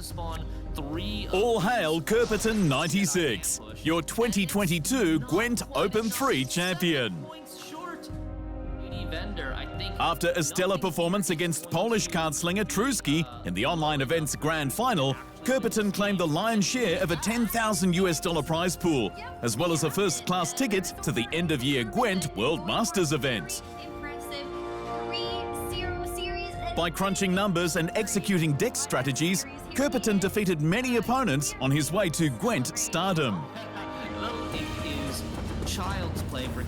spawn 3. All hail Kirpiton 96, your 2022 GWENT Open 3 champion. After a stellar performance against Polish card slinger Truski in the online event's grand final, Kirpiton claimed the lion's share of a $10,000 prize pool, as well as a first-class ticket to the end-of-year GWENT World Masters event. By crunching numbers and executing deck strategies, Kirpiton defeated many opponents on his way to GWENT stardom.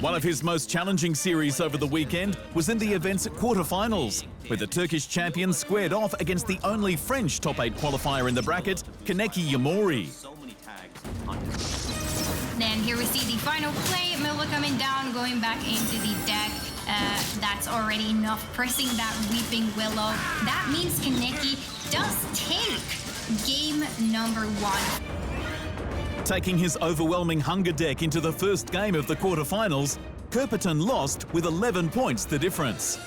One of his most challenging series over the weekend was in the event's quarterfinals, where the Turkish champion squared off against the only French top 8 qualifier in the bracket, Kaneki Yamori. Then here we see the final play, Miller coming down, going back into the deck. That's already enough, pressing that Weeping Willow. That means Kaneki does take game number 1. Taking his overwhelming hunger deck into the first game of the quarterfinals, Kirpiton lost with 11 points the difference.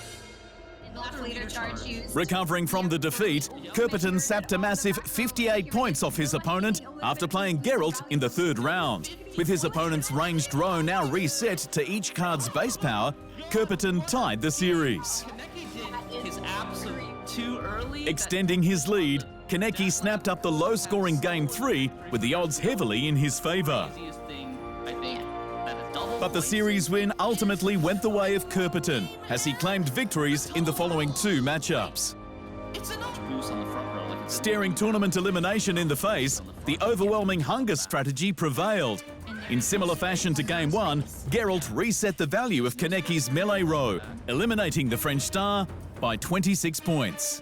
Recovering from the defeat, Kirpiton sapped a massive 58 points off his opponent after playing Geralt in the third round. With his opponent's ranged row now reset to each card's base power, Kirpiton tied the series. Extending his lead, Kaneki snapped up the low-scoring Game 3 with the odds heavily in his favour. But the series win ultimately went the way of Kirpiton, as he claimed victories in the following 2 matchups. Staring tournament elimination in the face, the overwhelming hunger strategy prevailed. In similar fashion to Game 1, Geralt reset the value of Kaneki's melee row, eliminating the French star by 26 points.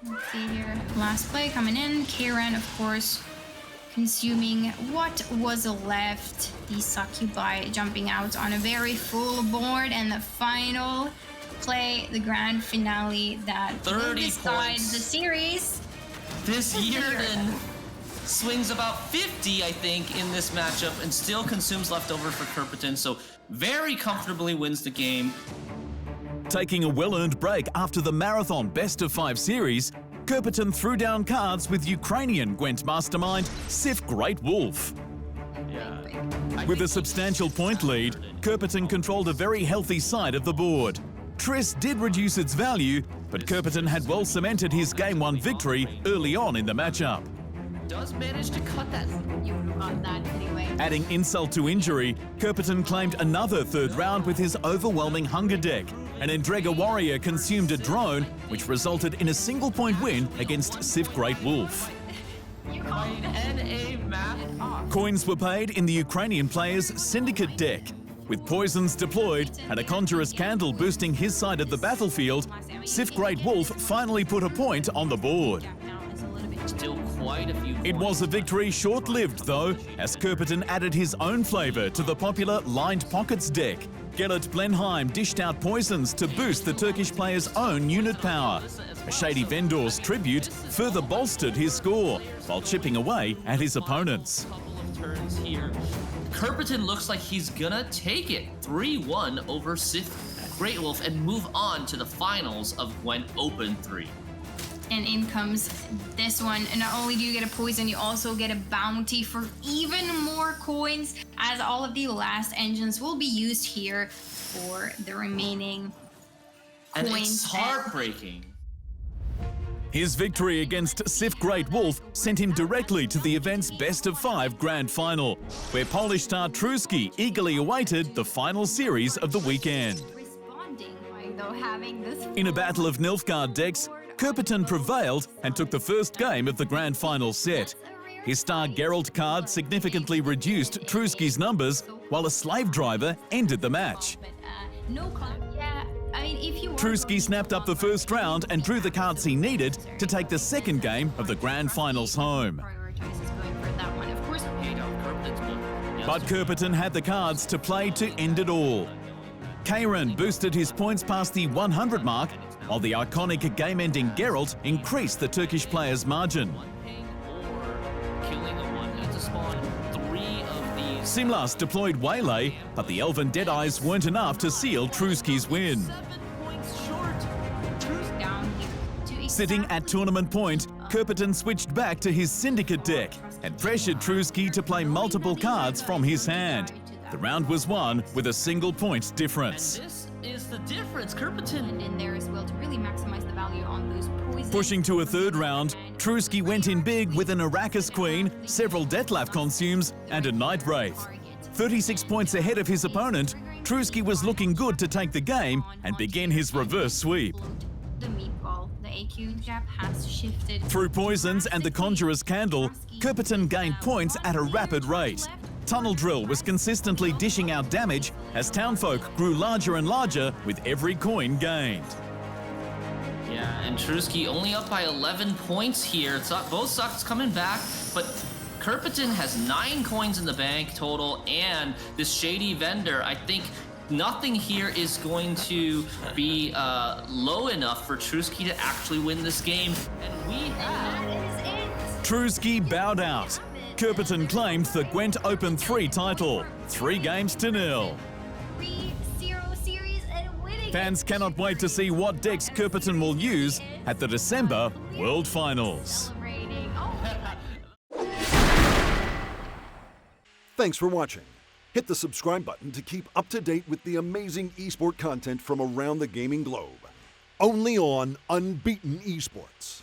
Let's see here, last play coming in. Karen, of course, consuming what was left. The Succubi jumping out on a very full board, and the final play, the grand finale that will decide the series. This Yearden swings about 50, I think, in this matchup, and still consumes leftover for Kirpiton, so very comfortably wins the game. Taking a well-earned break after the marathon best-of-5 series, Kirpiton threw down cards with Ukrainian GWENT mastermind Sif Great Wolf. With a substantial point lead, Kirpiton controlled a very healthy side of the board. Triss did reduce its value, but Kirpiton had well cemented his Game 1 victory early on in the matchup. Does manage to cut that. You got that anyway. Adding insult to injury, Kirpiton claimed another third round with his overwhelming hunger deck. An Endrega warrior consumed a drone, which resulted in a single-point win against Sif Great Wolf. Coins were paid in the Ukrainian player's Syndicate deck. With poisons deployed and a Conjurer's Candle boosting his side of the battlefield, Sif Great Wolf finally put a point on the board. Still quite a few. It was a victory short-lived, though, as Kirpiton added his own flavour to the popular Lined Pockets deck. Gellert Blenheim dished out poisons to boost the Turkish player's own unit power. A Shady Vendor's tribute further bolstered his score, while chipping away at his opponents. Couple of turns here. Kirpiton looks like he's gonna take it 3-1 over Sif Great Wolf and move on to the finals of GWENT Open 3. And in comes this one. And not only do you get a poison, you also get a bounty for even more coins, as all of the last engines will be used here for the remaining And coins. it's heartbreaking. His victory against Sif Great Wolf sent him directly to the event's best-of-5 grand final, where Polish star Truski eagerly awaited the final series of the weekend. In a battle of Nilfgaard decks, Kirpiton prevailed and took the first game of the grand final set. His star Geralt card significantly reduced Truski's numbers, while a Slave Driver ended the match. Truski snapped up the first round and drew the cards he needed to take the second game of the grand finals home. But Kirpiton had the cards to play to end it all. Karen boosted his points past the 100 mark, while the iconic game-ending Geralt increased the Turkish player's margin. Simlas deployed Waylay, but the Elven Deadeyes weren't enough to seal Truski's win. Sitting at tournament point, Kerpeton switched back to his Syndicate deck and pressured Truski to play multiple cards from his hand. The round was won with a single point difference. And this is the difference. Kerpeton in there as well to really maximize the value on those poisons. Pushing to a third round, Truski went in big with an Arrakis Queen, several Detlef Consumes, and a Night Wraith. 36 points ahead of his opponent, Truski was looking good to take the game and begin his reverse sweep. The meatball, the AQ gap has shifted. Through poisons and the Conjurer's Candle, Kerpeton gained points at a rapid rate. Tunnel Drill was consistently dishing out damage as Townfolk grew larger and larger with every coin gained. Yeah, and Truski only up by 11 points here. It's not, both socks coming back, but Kerpeton has 9 coins in the bank total, and this Shady Vendor, I think nothing here is going to be low enough for Truski to actually win this game. And we have... Truski bowed out. Kerpeton claimed the GWENT Open 3 title, 3-0. 3-0 series and winning. Fans cannot wait to see what decks Kerpeton will use at the December World Finals. Thanks for watching. Hit the subscribe button to keep up to date with the amazing esport content from around the gaming globe. Only on Unbeaten Esports.